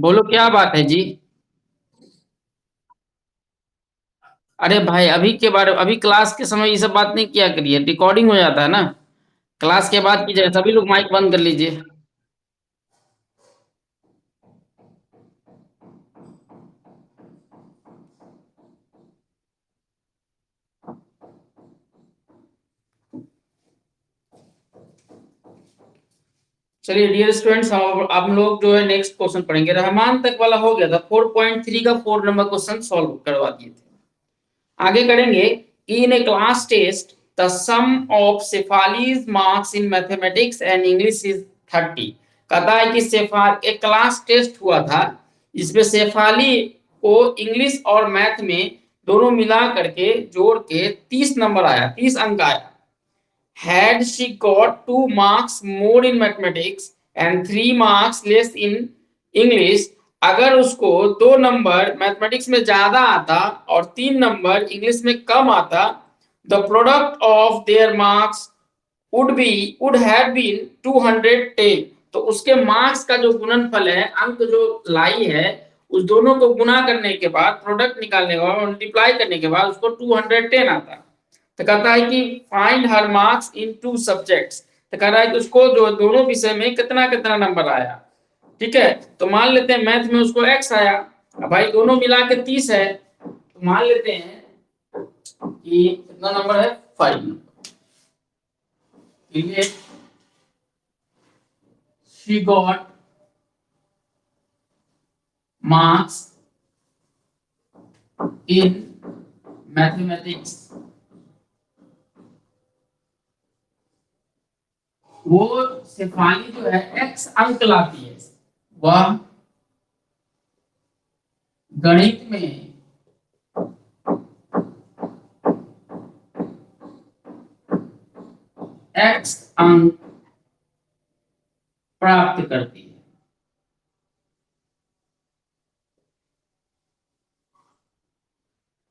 बोलो क्या बात है जी। अरे भाई अभी क्लास के समय ये सब बात नहीं किया करिए, रिकॉर्डिंग हो जाता है ना। क्लास के बाद की जाए, सभी लोग माइक बंद कर लीजिए। चलिए डियर स्टूडेंट्स, हम लोग जो है नेक्स्ट क्वेश्चन पढ़ेंगे। रहमान तक वाला हो गया था, 4.3 का 4 नंबर क्वेश्चन सॉल्व करवा दिए थे। आगे करेंगे। In a class test the sum of Shefali's marks in mathematics and English is 30। कहता है कि शेफाली एक क्लास टेस्ट हुआ था, इसमें शेफाली को इंग्लिश और मैथ में दोनों मिला करके जोड़ के 30 नंबर आया, 30 अंक आया। Had she got 2 marks more in mathematics and 3 marks less in English, अगर उसको 2 नंबर मैथमेटिक्स में ज्यादा आता और 3 नंबर इंग्लिश में कम आता, the product of their marks would have been 210। तो उसके मार्क्स का जो गुणनफल है, अंक जो लाई है, उस दोनों को गुना करने के बाद, प्रोडक्ट निकालने के बाद, मल्टीप्लाई करने के बाद उसको 210 आता। तो कहता है कि find her marks in 2 subjects. तो कह रहा है कि उसको जो दोनों विषय में कितना कितना नंबर आया। ठीक है, तो मान लेते हैं मैथ में उसको एक्स आया। अब भाई दोनों मिला के 30 है, तो मान लेते हैं कि कितना नंबर है, 5। she got marks in mathematics। वो शेफाली जो है एक्स अंक लाती है, वह गणित में एक्स अंक प्राप्त करती है।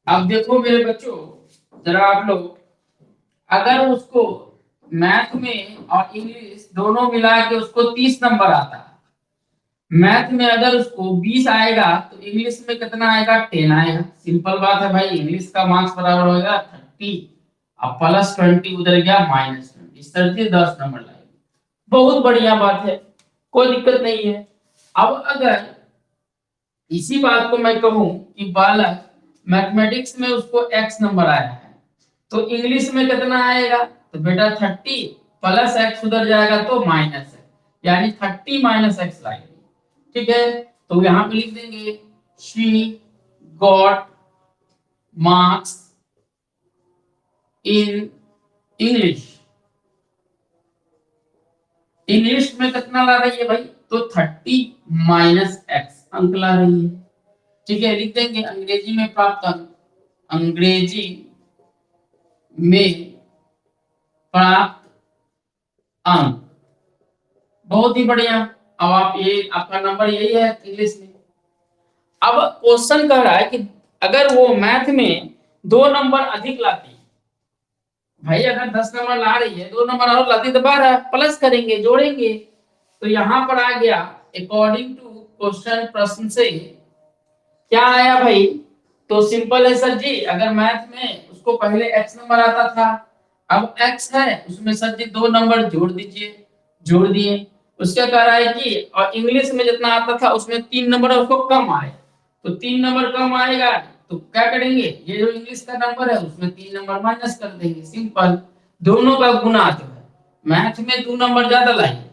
अब देखो मेरे बच्चों, जरा आप लोग, अगर उसको मैथ में और इंग्लिश दोनों मिला के उसको 30 नंबर आता है, मैथ में अगर उसको 20 आएगा तो इंग्लिश में कितना आएगा, 10 आएगा। सिंपल बात है भाई, इंग्लिश का मार्क्स बराबर होगा 30, अब +20 उधर गया -20, इस तरह से 10 नंबर लाएगा। बहुत बढ़िया बात है, कोई दिक्कत नहीं है। अब अगर इसी बात को मैं कहूं कि बालक मैथमेटिक्स में उसको x नंबर आया है, तो इंग्लिश में कितना आएगा, तो बेटा 30 प्लस x उधर जाएगा तो माइनस है, यानी 30 माइनस x लाएंगे। ठीक है, तो यहां पे लिख देंगे she got marks in English. English में कितना ला रही है भाई, तो 30 माइनस x अंक ला रही है। ठीक है, लिख देंगे अंग्रेजी में प्राप्त अंक, अंग्रेजी में प्राप्त अंक। बहुत ही बढ़िया। अब आप ये आपका नंबर यही है इंग्लिश में। अब क्वेश्चन कह रहा है कि अगर वो मैथ में 2 नंबर अधिक लाती, भाई अगर 10 नंबर ला रही है, 2 नंबर और लाती तो 12 प्लस करेंगे, जोड़ेंगे। तो यहां पर आ गया अकॉर्डिंग टू क्वेश्चन, प्रश्न से क्या आया भाई, तो सिंपल है सर जी, अगर मैथ में उसको पहले x नंबर आता था, अब x है उसमें सर जी 2 नंबर जोड़ दीजिए, जोड़ दिए। उसका कह रहा है कि और इंग्लिश में जितना आता था उसमें 3 नंबर उसको कम आए, तो 3 नंबर कम आएगा तो क्या करेंगे, ये जो इंग्लिश का नंबर है उसमें 3 नंबर माइनस कर देंगे। सिंपल, दोनों का गुना जो है, मैथ में 2 नंबर ज्यादा लाइए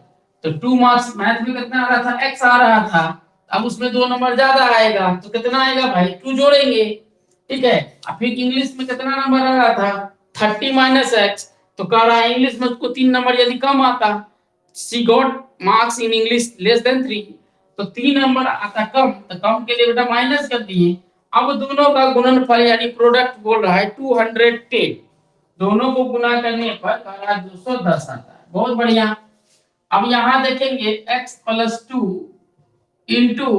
तो 2 मार्क्स, मैथ में कितना आ रहा था, x आ रहा था, अब उसमें 2 नंबर ज्यादा आएगा तो कितना आएगा भाई, 2 जोड़ेंगे। ठीक है, अब फिर इंग्लिश में कितना नंबर आ रहा था, 30 माइनस एक्स, तो कह रहा है इंग्लिश में उसको 3 नंबर यदि कम आता, she got marks in English less than 3, तो 3 नंबर आता कम, तो कम के लिए बेटा माइनस कर दिए। अब दोनों का गुणनफल यानी प्रोडक्ट बोल रहा है 210, दोनों को गुना करने पर कह रहा है 210 आता है। बहुत बढ़िया। अब यहां देखेंगे x प्लस 2 इंटू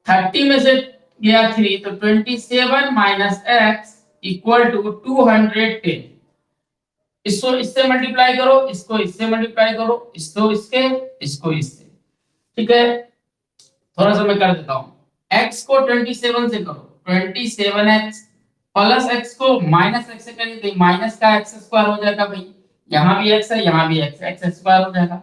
30 में से गया 3, तो 27 माइनस एक्स इक्वल टू 210। इसको इससे मल्टीप्लाई करो, इसको इससे मल्टीप्लाई करो, इसको इसके, इसको इससे। ठीक है, थोड़ा सा मैं कर देता हूँ। x को 27 से करो, 27x प्लस x को माइनस x से करेंगे तो माइनस का x स्क्वायर हो जाएगा भाई, यहाँ भी x है यहाँ भी x स्क्वायर हो जाएगा।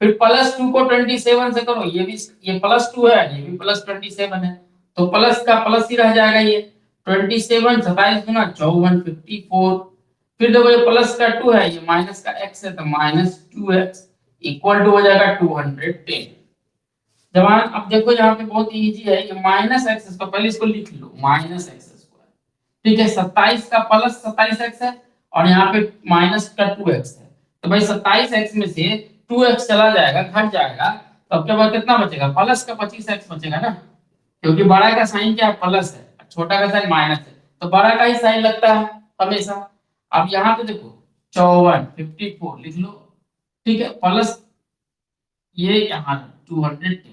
फिर प्लस 2 को 27 से करो, ये भी, ये प्लस 2 है ये भी प्लस 27 है, तो प्लस का प्लस ही रह जाएगा ये 27, 27 गुना 54 54। फिर देखो ये प्लस का 2 है, ये माइनस का x है, तो माइनस 2x इक्वल टू हो जाएगा 210। जवान अब देखो यहाँ पे बहुत इजी है, ये माइनस एक्स स्क्वायर, पहले इसको लिख लो माइनस एक्स स्क्वायर, ठीक है। 27 का प्लस 27x है और यहाँ पे माइनस का 2x है, तो भाई 27x में से 2x चला जाएगा, घट जाएगा, तो अब के बाद कितना बचेगा, प्लस का 25x बचेगा ना, क्योंकि बड़ा का साइन क्या है, प्लस है, छोटा का साइन माइनस है, तो बड़ा का ही साइन लगता है हमेशा। अब यहाँ पे देखो 54 54 लिख लो, ठीक है, प्लस ये यहाँ 210।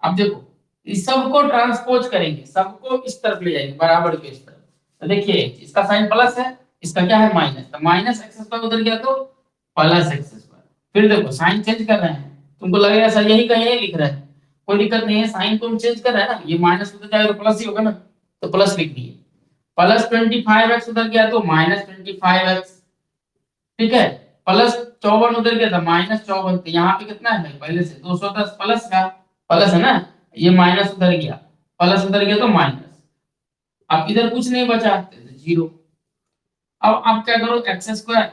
अब देखो इस सबको ट्रांसपोज करेंगे, सबको इस तरफ ले जाएंगे बराबर के इस तरफ, तो देखिए इसका साइन प्लस है, इसका क्या है माइनस, तो माइनस एक्स स्क्वायर उधर गया तो प्लस एक्स स्क्वायर। फिर देखो साइन चेंज कर रहे हैं, तुमको लगेगा सर यही कहीं लिख रहा है, कोई दिक्कत नहीं है, साइन को हम चेंज कर रहे हैं ना, ये माइनस उधर जाएगा तो प्लस ही होगा ना, तो प्लस लिख दिए। प्लस 25x उधर गया तो माइनस 25x, ठीक है। प्लस 54 उधर गया था माइनस 54, तो यहाँ पे कितना है भाई पहले से 210 प्लस का, प्लस है ना, ये माइनस उधर गया, प्लस उधर गया तो माइनस, अब इधर कुछ नहीं बचा तो जीरो। अब आप क्या करो, एक्स स्क्वायर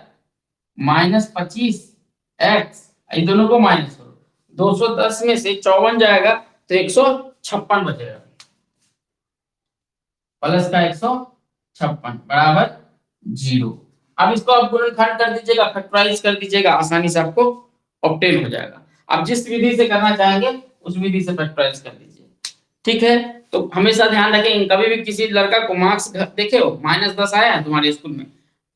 माइनस 25x, इन दोनों को माइनस करो, 210 में से 54 जाएगा तो 156 बचेगा, प्लस का 156 बराबर जीरो। अब इसको आप गुणनखंड कर दीजिएगा, फैक्टराइज कर दीजिएगा, आसानी से आपको ऑब्टेन हो जाएगा। आप जिस विधि से करना चाहेंगे उस विधि से फैक्टराइज कर दीजिए, ठीक है। तो हमेशा ध्यान रखें, कभी भी किसी लड़का को मार्क्स देखे हो -10 आया है तुम्हारे स्कूल में,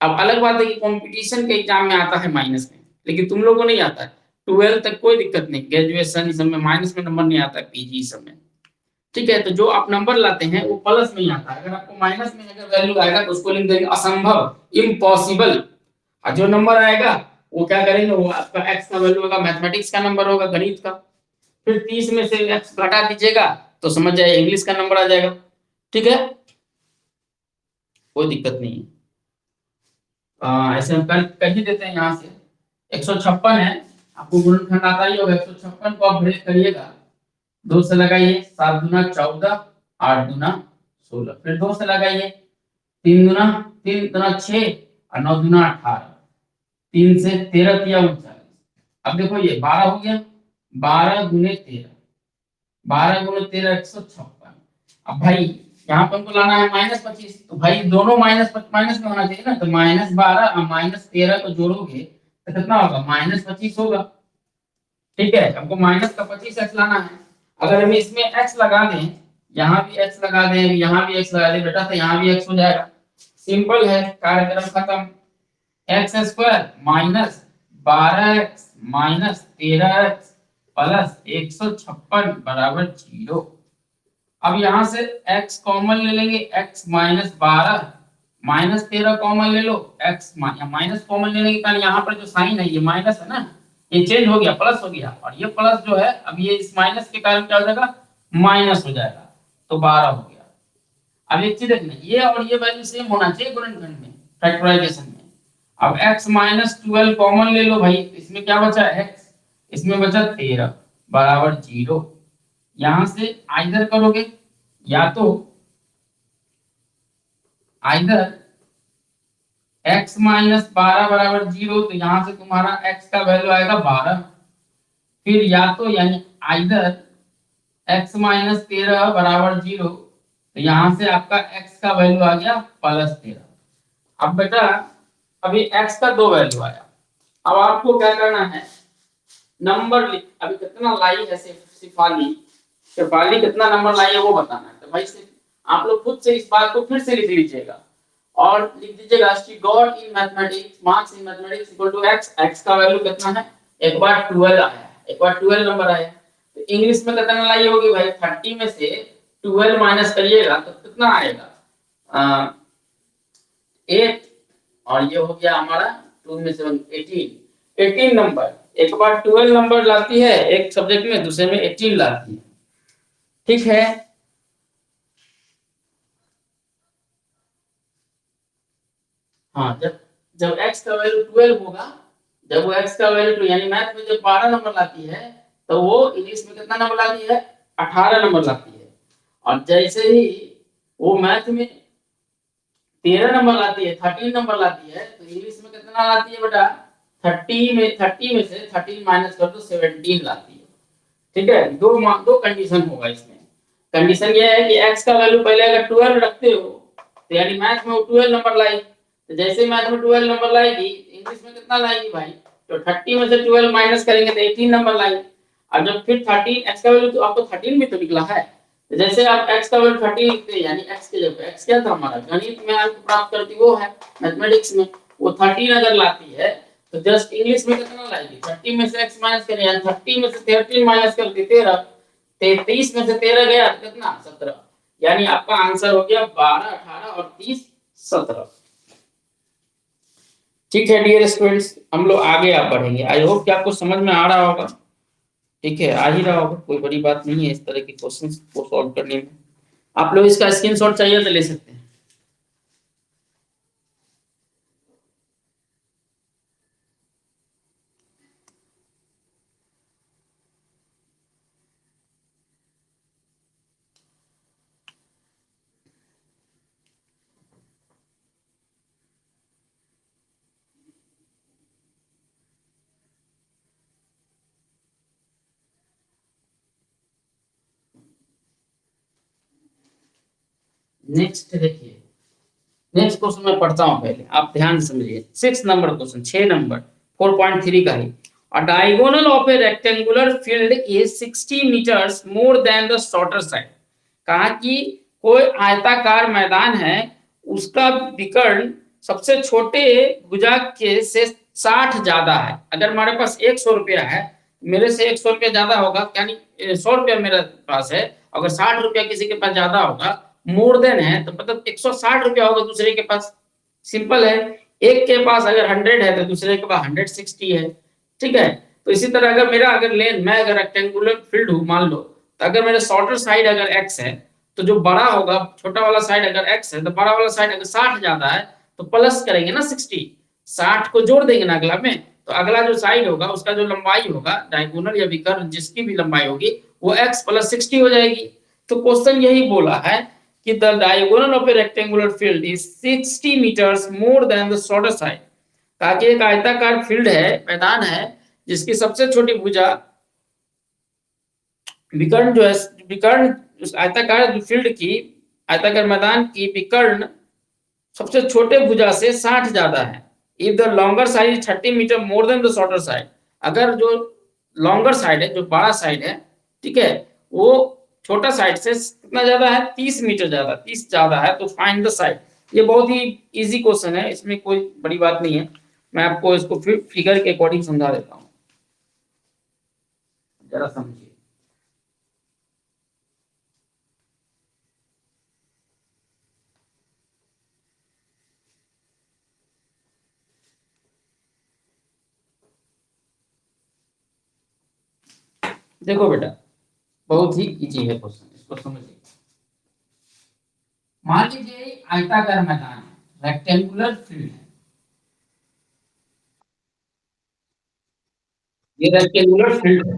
अब अलग बात है कि कंपटीशन के एग्जाम में आता है माइनस में, लेकिन तुम लोगों को नहीं आता है, 12 तक कोई दिक्कत नहीं, ग्रेजुएशन इस सब में माइनस में नंबर नहीं आता है, पीजी सब में, ठीक है। तो जो आप नंबर लाते हैं वो प्लस में ही आता है, अगर आपको माइनस में अगर वैल्यू आएगा तो उसको लिख देंगे असंभव, इम्पॉसिबल, और जो नंबर आएगा वो क्या करेंगे, वो आपका एक्स का वैल्यू होगा, मैथमेटिक्स का नंबर होगा, गणित का। फिर 30 में से एक्स घटा दीजिएगा तो समझ जाए इंग्लिश का नंबर आ जाएगा, ठीक है, कोई दिक्कत नहीं है। ऐसे हम कर ही देते हैं, यहाँ से 156 है, आपको गुणनखंड आता ही होगा, 156 को आप ब्रेक करिएगा, 2 से लगाइए, 7 दूना 14, 8 दूना 16, फिर 2 से लगाइए, 3 दूना 6 और 9 दूना 18, 3 से 13 तिया 39। अब देखो ये 12 हो गया, 12 गुने 13, 12 गुने 13 156। अब भाई यहाँ पर हमको लाना है -25, तो भाई दोनों माइनस माइनस में होना चाहिए ना, तो -12 और -13 को जोड़ोगे तो कितना होगा, -25 होगा, ठीक है। हमको माइनस का 25x लाना है, अगर हम इसमें x लगा दें, यहाँ भी x लगा दें, यहाँ भी x लगा दें बेटा, तो यहाँ भी x हो जाएगा, सिंपल है, कार्यक्रम खत्म। X square minus 12x minus 13x plus 156 बराबर 0। अब यहाँ से x कॉमन ले लेंगे, x -12 -13 कॉमन ले लो, x माइनस कॉमन ले लेंगे, कारण यहाँ पर जो साइन है ये माइनस है ना, ये चेंज हो गया, प्लस हो गया, और ये प्लस जो है अब ये इस माइनस के कारण क्या हो जाएगा, माइनस हो जाएगा, तो 12 हो गया। अब एक चीज देखना, ये और ये वैल्यू सेम होना चाहिए गुणनखंड में, फैक्टराइजेशन में। अब x -12 कॉमन ले लो भाई, इसमें क्या बचा x, इसमें बचा 13 बराबर 0। यहां से आइदर करोगे, या तो आइदर x -12 बराबर 0, तो यहां से तुम्हारा x का वैल्यू आएगा 12, फिर या तो यानी आइदर x -13 बराबर 0, तो यहां से आपका x का वैल्यू आ गया +13। अब बेटा अभी x का 2 वैल्यू आया, अब आपको क्या करना है, नंबर लिख, अभी कितना लाई है शेफाली कितना नंबर लाई है वो बताना है, तो भाई आप लोग खुद से इस बात को फिर से लिख लीजिएगा और लिख दीजिएगा she got in mathematics marks in mathematics equal to x, x का वैल्यू कितना है, एक बार 12 आया, एक बार 12 नंबर आया, तो इंग्लिश में कितना लाई होगी भाई, 30 में से 12 माइनस करिएगा तो कितना आएगा, 8, और ये हो गया हमारा 2 में से 18 नंबर, एक बार 12 नंबर लाती है एक सब्जेक्ट में, दूसरे में 18 लाती है, ठीक है। हाँ, जब जब x का वैल्यू 12 होगा, जब वो x का वैल्यू यानी मैथ में जब 12 नंबर लाती है, तो वो इंग्लिश में कितना नंबर लाती है? 18 नंबर लाती है। और जैसे ही वो मैथ में 13 नंबर लाती है, 13 नंबर लाती है, तो इंग्लिश में कितना लाती है बेटा? 30 में से 13 माइनस कर दो, 17 लाती है। ठीक है, दो कंडीशन होगा इसमें। कंडीशन ये है कि x का वैल्यू पहले अगर 12 रखते हो, तो यानी मैथ में वो 12 नंबर लाई, तो जैसे मैथ में 12 नंबर लाएगी, इंग्लिश में कितना लाएगी भाई? तो 30 में से 12 माइनस करेंगे तो 18 नंबर लाएगी। और जब फिर 13 x का वैल्यू तो आपको 13 भी तो निकला है, तो जैसे आप x का वैल्यू 13 लिखते हैं, यानी x के जगह x क्या था हमारा गणित में अंक प्राप्त करती वो है, मैथमेटिक्स में वो 13 अगर लाती है, तो जस्ट इंग्लिश में कितना लाएगी? 30 में से x माइनस करें, यानी 30 में से 13 माइनस करके 13, 33 में से 13 गया तो कितना? 17। यानी आपका आंसर हो गया 12, 18 और 30, 17। ठीक है डियर स्टूडेंट्स, हम लोग आगे आप बढ़ेंगे। आई होप कि आपको समझ में आ रहा होगा। ठीक है, आ ही रहा होगा, कोई बड़ी बात नहीं है इस तरह के क्वेश्चंस को सॉल्व करने में। आप लोग इसका स्क्रीनशॉट चाहिए तो ले सकते हैं। नेक्स्ट देखिए, नेक्स्ट क्वेश्चन मैं पढ़ता हूं, पहले आप ध्यान से समझिए। 6 नंबर क्वेश्चन, 6 नंबर 4.3 का ही। A diagonal of a rectangular field is 60 meters more than the shorter side। कहा कि कोई आयताकार मैदान है, उसका विकर्ण सबसे छोटे भुजा के से 60 ज्यादा है। अगर हमारे पास 100 रुपया है, मेरे से 100 रुपया ज्यादा होगा, यानी 100 रुपया मेरे पास है, अगर 60 रुपया किसी के पास ज्यादा होगा, मोर देन है, तो मतलब 160 रुपया होगा दूसरे के पास। सिंपल है। एक के पास अगर 100 है तो दूसरे के पास 160 है। ठीक है, तो इसी तरह अगर मेरा अगर लेन, मैं अगर रेक्टेंगुलर फील्ड हूं मान लो, तो अगर मेरा शॉर्टर साइड अगर x है, तो जो बड़ा होगा, छोटा वाला साइड अगर x है, तो बड़ा वाला साइड अगर 60 ज्यादा है, तो प्लस करेंगे ना 60, 60 को जोड़ देंगे ना अगला में, तो अगला जो साइड होगा उसका जो लंबाई होगा डायगोनल या विकर्ण जिसकी भी लंबाई होगी, वो x प्लस 60 हो जाएगी। तो क्वेश्चन यही बोला है कि the diagonal of a rectangular field is 60 metres more than the shorter side. कहा कि एक आयताकार फील्ड है, मैदान है, जिसकी सबसे छोटी भुजा विकर्ण जो है, विकर्ण उस आयताकार फील्ड की, आयताकार मैदान की विकर्ण सबसे छोटे भुजा से 60 ज्यादा है। If the longer side is 30 metre more than the shorter side. अगर जो लॉन्गर साइड है, जो बड़ा साइड है, ठीक है, वो छोटा साइड से कितना ज्यादा है? 30 मीटर ज्यादा, 30 ज्यादा है, तो फाइंड द साइड। ये बहुत ही इजी क्वेश्चन है, इसमें कोई बड़ी बात नहीं है। मैं आपको इसको फिर फिगर के अकॉर्डिंग समझा देता हूँ, जरा समझिए। देखो बेटा, बहुत ही इजी है क्वेश्चन, इसको समझिए। मान लीजिए आयताकार मैदान है, रेक्टेंगुलर फील्ड है, ये रेक्टेंगुलर फील्ड है।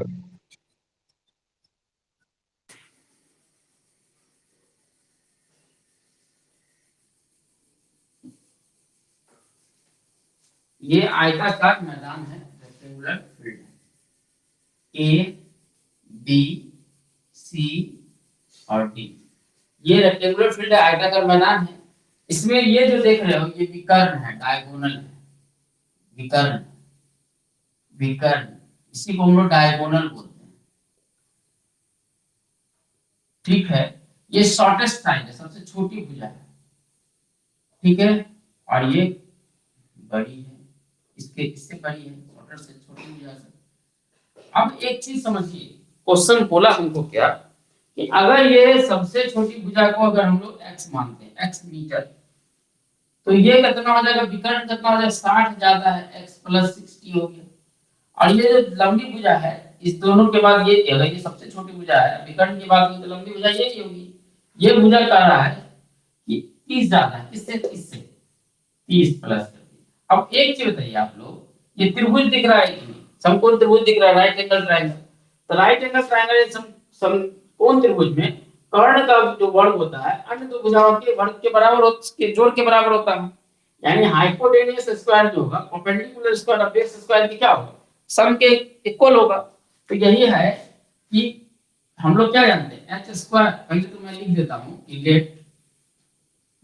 ये आयताकार मैदान है, रेक्टेंगुलर फील्ड है। ए बी सी और डी, ये रेक्टेंगुलर फील्ड है, आयताकार मैदान है। इसमें ये जो देख रहे हो, ये विकर्ण है, डायगोनल है, विकर्ण, विकर्ण, इसी को हम लोग डायगोनल बोलते हैं। ठीक है, ये शॉर्टेस्ट साइड है, सबसे छोटी भुजा है। ठीक है, और ये बड़ी है, इसके इससे बड़ी है, शॉर्टर से छोटी भुजा से। अब एक चीज समझिए, क्वेश्चन बोला हमको क्या कि अगर ये सबसे छोटी भुजा को अगर हम लोग x मानते हैं, x मीटर, तो ये कितना हो जाएगा? विकर्ण कितना हो जाएगा? 60 ज्यादा है, x प्लस 60 हो गया। और ये जो लंबी भुजा है, इस दोनों के बाद ये अगर ये सबसे छोटी भुजा है, विकर्ण के बाद तो लंबी भुजा यही होगी। ये भुजा कह रहा है कि 30 ज्यादा है, किससे? इससे 30 प्लस। अब एक चीज बताइए आप लोग, ये त्रिभुज दिख रहा है कि नहीं? समकोण त्रिभुज दिख रहा है, राइट एंगल ट्रायंगल। तो राइट एंगल ट्रायंगल समकोण त्रिभुज में कर्ण का जो वर्ग होता है अन्य दो भुजाओं के वर्ग के बराबर के जोड़ के बराबर होता है। यानी हाइपोटेन्यूज स्क्वायर जो होगा perpendicular square of base square की क्या होगा? सम के इक्वल होगा। तो यही है कि हम लोग क्या जानते हैं, एच स्क्वायर। पहले तो मैं लिख देता हूं कि लेट,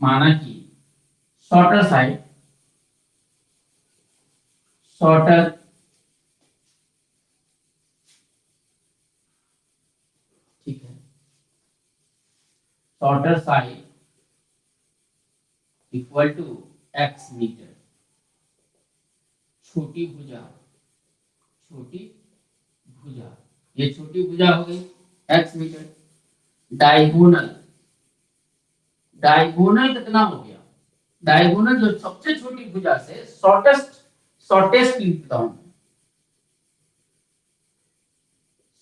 माना कि शॉर्टर साइड, शॉर्टर ठीक है, shorter side equal to x metre, छोटी भुजा, छोटी भुजा, ये छोटी भुजा हो गई एक्स मीटर। डायगोनल, डायगोनल कितना हो गया? डायगोनल जो सबसे छोटी भुजा से शॉर्टेस्ट, शॉर्टेस्ट लिखता हूं,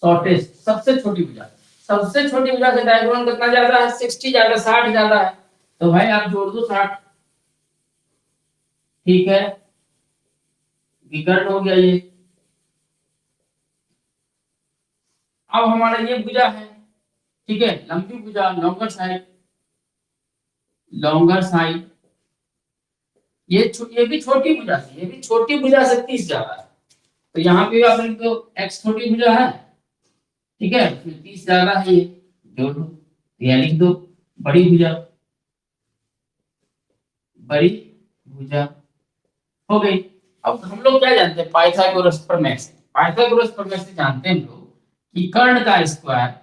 शॉर्टेस्ट सबसे छोटी भुजा, सबसे छोटी भुजा से डायगोनल कितना ज्यादा है? 60 ज्यादा, 60 ज्यादा है। तो भाई आप जोड़ दो 60, ठीक है, विकर्ण हो गया ये। अब हमारा ये भुजा है, ठीक है, लंबी भुजा, लॉन्गर साइड, लॉन्गर साइड, ये भी छोटी भुजा से, ये भी छोटी भुजा से 30 ज्यादा है। तो यहाँ पे आप लिख दो x छोटी भुजा है, ठीक है, फिर 30 ज्यादा है, ये जोड़ दो, या लिख दो बड़ी भुजा, बड़ी भुजा हो गई। अब हम लोग क्या जानते हैं? पाइथागोरस प्रमेय से, पाइथागोरस प्रमेय से जानते हैं हम लोग कि कर्ण का स्क्वायर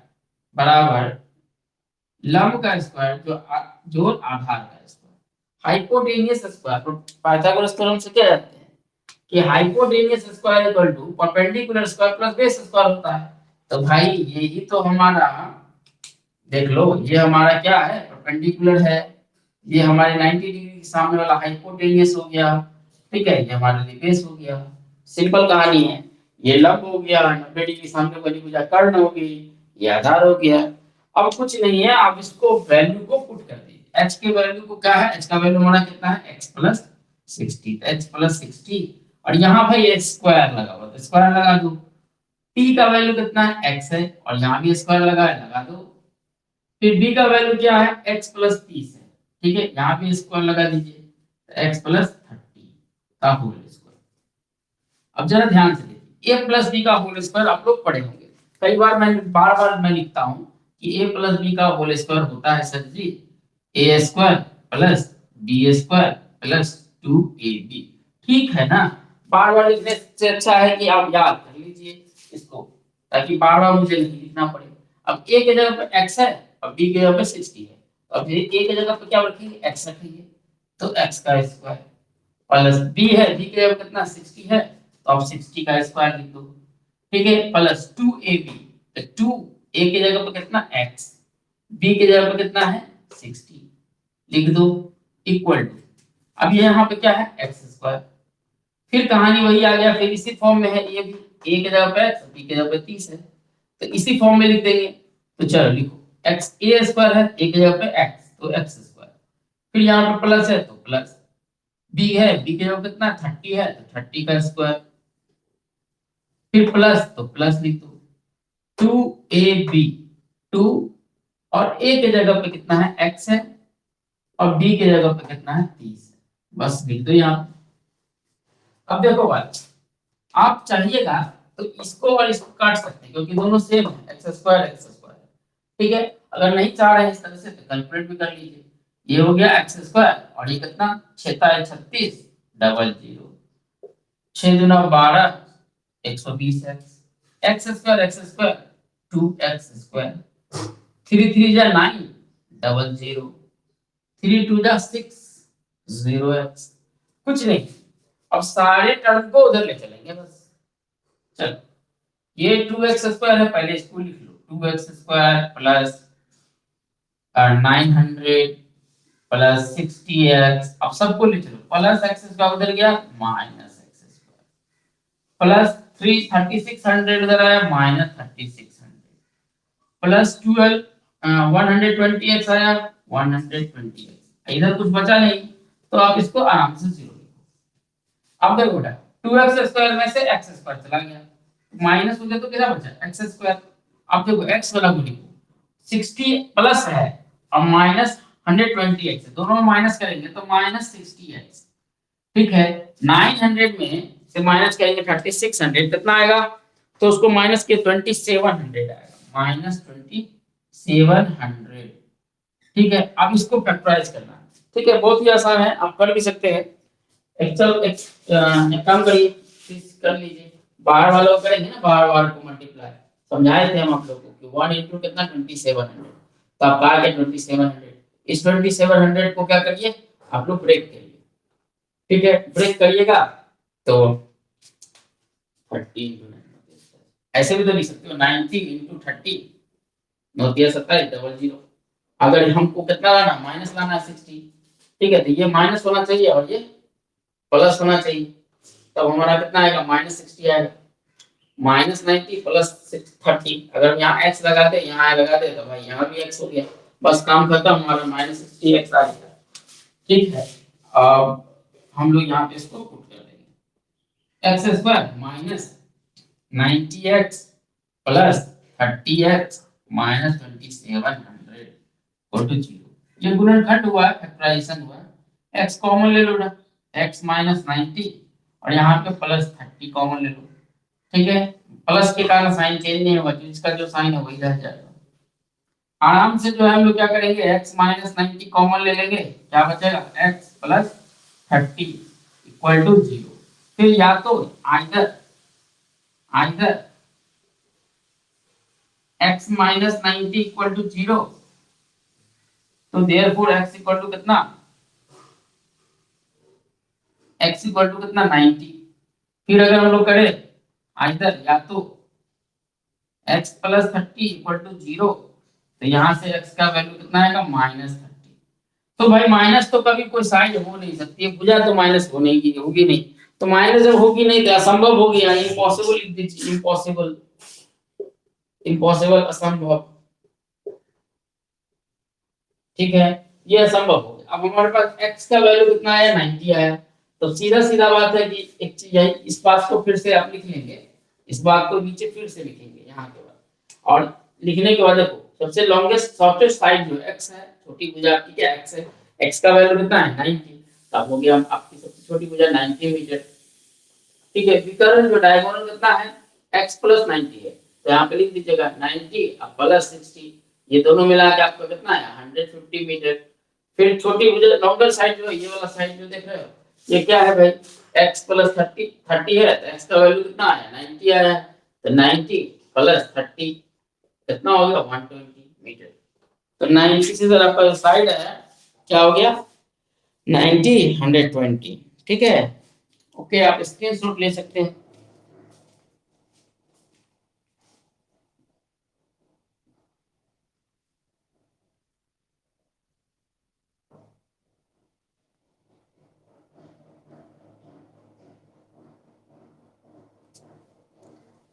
बराबर लंब का स्क्वायर जो आधार का square, hypotenuse square. Pythagoras theorem से क्या जानते हैं कि hypotenuse square equal to perpendicular square plus base square होता है। तो भाई यही तो हमारा, देख लो, ये हमारा क्या है? परपेंडिकुलर है। ये हमारे 90 डिग्री के सामने वाला हाइपोटेनियस हो गया, ठीक है, ये हमारा लिए बेस हो गया। सिंपल कहानी है। ये लंब हो गया, 90 डिग्री सामने वाली भुजा कर्ण हो गई, ये आधार हो गया। अब कुछ नहीं है, आप इसको वैल्यू को पुट कर दीजिए। h के वैल्यू को क्या है? h का वैल्यू हमारा कितना है? x plus 60, h plus 60। और यहाँ भाई ये स्क्वायर लगा हुआ, तो स्क्वायर लगा दो। t का वैल्यू कितना है? x है, और यहाँ भी स्क्वायर लगा है, लगा दो। फिर b का वैल्यू क्या है? x प्लस 30 है, ठीक है, यहाँ भी स्क्वायर लगा दीजिए, x प्लस 30 का होल स्क्वायर। अब जरा ध्यान से देखिए, a प्लस बी का होल स्क्वायर आप लोग पढ़े होंगे कई बार, मैं बार बार मैं लिखता हूँ कि a प्लस बी का होल स्क्वायर होता है sir ji a square plus B square plus 2ab। ठीक है ना? बार बार लिखने से अच्छा है कि आप याद कर लीजिए इसको, ताकि बार बार मुझे नहीं लिखना पड़े। अब a के जगह पे x है और b के जगह पे 60 है, अब a के जगह पे क्या रखेंगे? x रखेंगे, तो x का स्क्वायर प्लस b है, b के जगह कितना? 60 है, तो आप 60 का स्क्वायर लिख दो, ठीक है, प्लस 2ab। तो 2a के जगह पे कितना? x, b के जगह पे कितना है? 60, लिख दो, इक्वल टू, अब ये यहाँ पे क्या है? x square. फिर कहानी वही आ गया, फिर इसी फॉर्म में है, ये भी a के जगह पे x, b के जगह पे 30 है, तो इसी फॉर्म में लिख देंगे। तो चलो लिखो, x a स्क्वायर है, a के जगह पे x, तो x स्क्वायर। फिर यहाँ पे प्लस है तो प्लस, b है, b के जगह कितना? 30 है, तो 30 का स्क्वायर। फिर प्लस तो प्लस लिख दो, 2ab, 2, और a के जगह पे कितना है? x है, और b के जगह पे कितना है? 30 है, बस लिख दो यहाँ पे। अब देखो भाई, आप चाहिएगा तो इसको और इसको काट सकते हैं, क्योंकि दोनों सेम है, एक्स स्क्वायर एक्स स्क्वायर, ठीक है। अगर नहीं चाह रहे हैं इस तरह से तो कैलकुलेट भी कर लीजिए। ये हो गया एक्स स्क्वायर, और ये कितना? 6 है 36, डबल 0, 6 दूना 12, 120 x, x square 2x square, 3 3 जा 9, डबल 0, 3 2 जा 6, 0x। कुछ नहीं, अब सारे टर्म को उधर ले चलेंगे बस। चलो, ये 2x स्क्वायर है, पहले इसको लिख लो, 2x square plus 900 plus 60x। अब सबको लिख लो, प्लस x स्क्वायर उधर गया, माइनस x स्क्वायर प्लस 3600 इधर आया माइनस 3600 प्लस 12 120x आया 120x इधर कुछ बचा नहीं तो आप इसको आराम से जीरो लिखो। अब देखो बेटा 2x स्क्वायर में से x स्क्वायर चला गया माइनस हो गया तो कितना बचा x स्क्वायर। अब देखो x वाला को लिखो 60 प्लस है और माइनस 120x दोनों में माइनस करेंगे तो माइनस 60x ठीक है। 900 में से माइनस करेंगे 3600 कितना आएगा तो उसको माइनस के 2700 आएगा माइनस 2700 ठीक है। अब इसको फैक्टराइज करना है ठीक है बहुत ही आसान है आप कर भी सकते हैं। एक काम करिए कर लीजिए बाहर वालों करेंगे ना बाहर को मल्टीप्लाई समझाए थे हम आप लोगों को 1 into कितना 2700 तो आप कहा कि 2700 इस 2700 को क्या करिए आप लोग ब्रेक करिए ठीक है ब्रेक करिएगा तो 30 ऐसे भी तो लिख सकते हो 90 into 30 नौतिया 27 00 अगर हमको कितना लाना माइनस लाना है 60 ठीक है तो ये माइनस होना चाहिए और ये प्लस होना चाहिए तब हमारा कितना आएगा माइनस 60 आएगा माइनस 90 प्लस 30 अगर यहाँ x लगाते यहाँ लगाते तो भाई यहाँ भी x हो गया बस काम खत्म हमारा माइनस 60x आ गया ठीक है। अब हम लोग यहाँ पे इसको पुट कर देंगे x square minus 90x plus 30x minus 2700 equal to 0 ये गुणनखंड हुआ है फैक्टराइजेशन हुआ है x कॉमन ले लो ना x माइनस 90 और यहाँ पे प्लस 30 कॉमन ले लो ठीक है प्लस के कारण साइन चेंज नहीं होगा तो इसका जो साइन है वही रह जाएगा। आराम से जो है हम लोग क्या करेंगे x माइनस 90 कॉमन ले लेंगे क्या बचेगा x प्लस 30 इक्वल टू 0 फिर या तो either x minus 90 equal to 0 तो देयरफॉर x इक्वल टू कितना x इक्वल टू कितना 90 फिर अगर हम लोग करें आइदर या तो x प्लस 30 इक्वल टू 0 तो यहाँ से x का वैल्यू कितना आएगा माइनस 30 तो भाई माइनस तो कभी कोई साइन हो नहीं सकती है भुजा तो माइनस होगी नहीं तो माइनस जब होगी नहीं तो असंभव होगी यहाँ इम्पॉसिबल लिख दीजिए इम्पॉसिबल असंभव ठीक है ये असंभव हो गया। अब हमारे पास x का वैल्यू कितना आया 90 आया तो सीधा बात है कि एक चीज है इस बात को फिर से आप लिख लेंगे इस बात को नीचे फिर से लिखेंगे यहाँ के बाद और लिखने के बाद देखो सबसे लॉन्गेस्ट शॉर्टेस्ट साइड जो x है छोटी भुजा की क्या x है x का वैल्यू कितना है 90 तब हो गया आपकी सबसे छोटी भुजा 90 मीटर ठीक है। विकर्ण जो डायगोनल कितना है x प्लस 90 है तो यहाँ पे लिख दीजिएगा 90 अब प्लस 60 ये दोनों मिला के आपका कितना है 150 मीटर। फिर छोटी भुजा लॉन्गर साइड जो ये वाला साइड जो देख रहे हो ये क्या है भाई x प्लस 30 है तो x का वैल्यू कितना आया 90 आया तो 90 प्लस 30 कितना हो गया 120 मीटर तो 90 से जरा आपका साइड है क्या हो गया 90 120 ठीक है ओके आप स्क्रीनशॉट ले सकते हैं।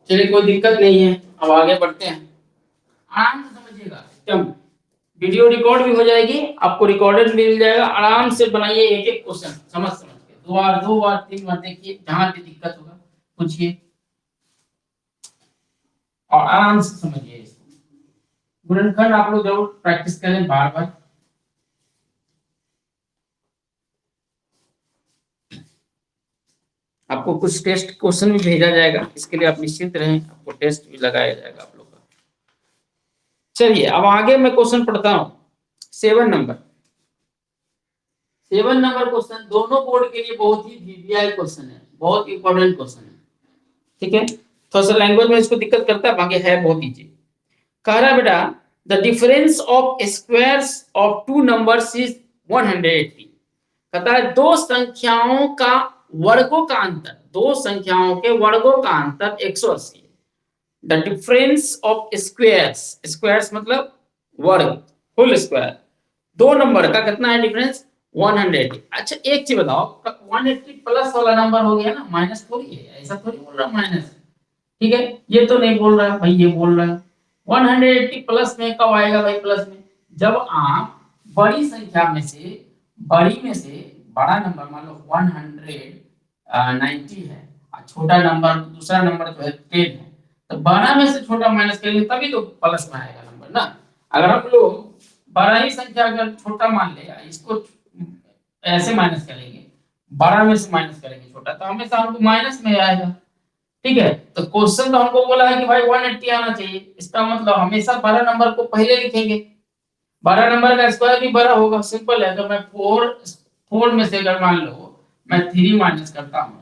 चलिए कोई दिक्कत नहीं है अब आगे बढ़ते हैं आराम से समझिएगा एकदम वीडियो रिकॉर्ड भी हो जाएगी आपको रिकॉर्डेड मिल जाएगा आराम से बनाइए एक एक क्वेश्चन समझ के दो बार 3 बार देखिए जहां भी दिक्कत होगा पूछिए और आराम से समझिए इसको गुणनखंड आप लोग जरूर प्रैक्टिस करें बार बार आपको कुछ टेस्ट क्वेश्चन भी भेजा जाएगा इसके लिए आप निश्चिंत रहें आपको टेस्ट भी लगाया जाएगा आप लोग का। चलिए अब आगे मैं क्वेश्चन पढ़ता हूं 7 नंबर क्वेश्चन दोनों बोर्ड के लिए बहुत ही वीवीआई क्वेश्चन है बहुत इंपॉर्टेंट क्वेश्चन है ठीक है थोड़ा सा लैंग्वेज में इसको दिक्कत करता है बाकी है बहुत इजी। कह रहा है बेटा the difference of squares of two numbers is 180 कहता है दो संख्याओं का वर्गों का अंतर दो संख्याओं के वर्गों का अंतर 180 है। द डिफरेंस ऑफ स्क्वायर्स मतलब वर्ग फुल स्क्वायर दो नंबर का कितना है डिफरेंस 180। अच्छा एक चीज बताओ 180 प्लस वाला नंबर हो गया ना माइनस थोड़ी है ऐसा थोड़ी बोल रहा माइनस ठीक है, ये तो नहीं बोल रहा है भाई, ये बोल रहा है 180 प्लस में कब आएगा भाई प्लस में, जब आप बड़ी संख्या में से बड़ा नंबर मान लो 190 है और छोटा नंबर दूसरा नंबर जो है 10 है, तो बड़ा में से छोटा माइनस करेंगे तभी तो प्लस में आएगा नंबर ना। अगर हम लोग बड़ा ही संख्या अगर छोटा मान ले, इसको ऐसे माइनस करेंगे, बड़ा में से माइनस करेंगे छोटा, तो हमेशा हमको माइनस में आएगा। ठीक है, तो क्वेश्चन तो हमको बोला है कि भाई 180 आना चाहिए, इसका मतलब हमेशा बड़ा नंबर को पहले लिखेंगे, बड़ा नंबर का स्क्वायर भी बड़ा होगा, सिंपल है। तो मैं फोर में से अगर मान लो मैं 3 माइनस करता हूँ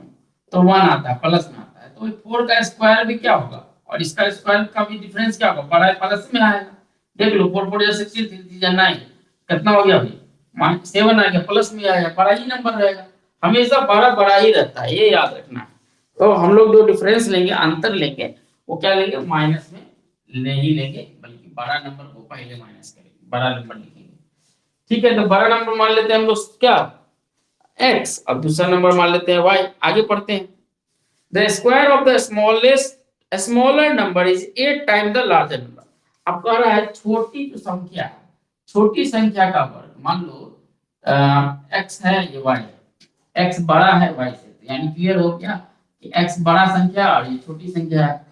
तो 1 आता है, प्लस में आता है, तो 4 का स्क्वायर भी क्या होगा और इसका स्क्वायर का भी डिफरेंस क्या होगा, बड़ा प्लस में आएगा। देख लो 4 4 16 3 3 9 कितना हो गया भाई 7 आ गया, प्लस में आएगा, बड़ा ही नंबर रहेगा, हमेशा बड़ा बड़ा ही रहता है, ये याद रखना है। तो हम लोग जो डिफरेंस लेंगे, अंतर लेंगे, वो क्या लेंगे, माइनस में नहीं लेंगे, बल्कि बड़ा नंबर को पहले माइनस करेंगे, बड़ा नंबर लिखेंगे। ठीक है, तो बड़ा नंबर मान लेते हैं हम लोग क्या, x, अब दूसरा नंबर मान लेते हैं y। आगे पढ़ते हैं। The square of the smaller number is 8 time the larger number. अब कह रहा है छोटी जो संख्या है, छोटी संख्या का वर्ग, मान लो x है, ये y है, x बड़ा है y से, तो यानी क्लियर हो गया कि x बड़ा संख्या और ये छोटी संख्या है।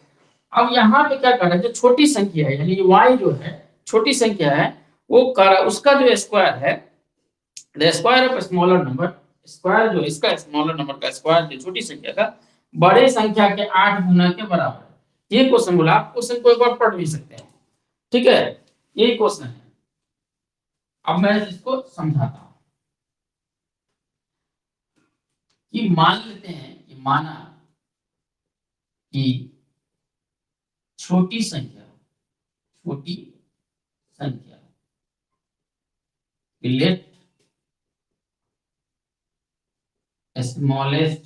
अब यहाँ पे क्या कर रहा है, जो छोटी संख्या है यानी y जो है छोटी संख्या है, वो कर उसका जो स्क्वायर है, the square of smaller number, square जो इसका स्मॉलर नंबर का स्क्वायर जो छोटी संख्या का बड़े संख्या के 8 गुना के बराबर है। ये क्वेश्चन बोला, आप क्वेश्चन को एक बार पढ़ भी सकते हैं। ठीक है, यही क्वेश्चन है। अब मैं इसको समझाता हूं कि मान लेते हैं कि माना कि छोटी संख्या लेट स्मॉलेस्ट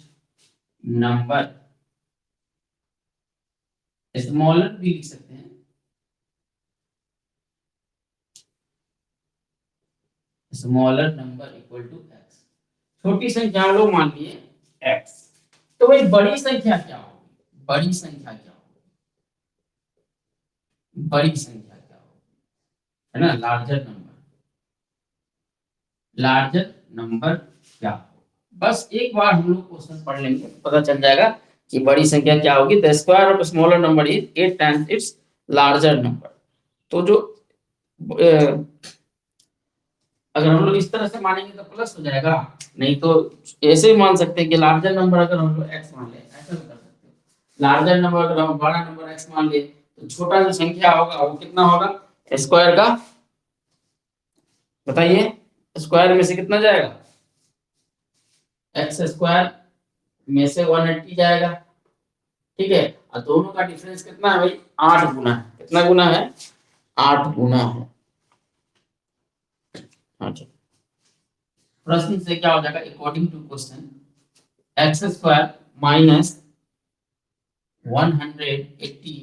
नंबर, स्मॉलर भी लिख सकते हैं, smaller number equal to x. छोटी संख्या हम लोग मान लिए एक्स, तो भाई बड़ी संख्या क्या होगी, बड़ी संख्या क्या होगी, बड़ी संख्या क्या होगी, है ना, लार्जर नंबर क्या होगा। बस एक बार हम लोग क्वेश्चन पढ़ लेंगे, पता चल जाएगा कि बड़ी संख्या क्या होगी। The square of smaller number is 8 times it's larger number. तो जो अगर हम लोग इस तरह से मानेंगे तो प्लस हो जाएगा, नहीं तो ऐसे ही मान सकते हैं कि लार्जर नंबर अगर हम लोग x मान ले, ऐसा भी कर सकते हैं। लार्जर नंबर अगर हम बड़ा नंबर x मान ले, तो छोटा जो संख्या होगा वो कितना होगा, स्क्वायर का, बताइए, स्क्वायर में से कितना जाएगा, एक्स स्क्वायर में से 180 जाएगा। ठीक है, और दोनों का डिफरेंस कितना है भाई, 8 गुना है। कितना गुना है, 8 गुना है। अच्छा, प्रश्न से क्या हो जाएगा, according to question x square minus 180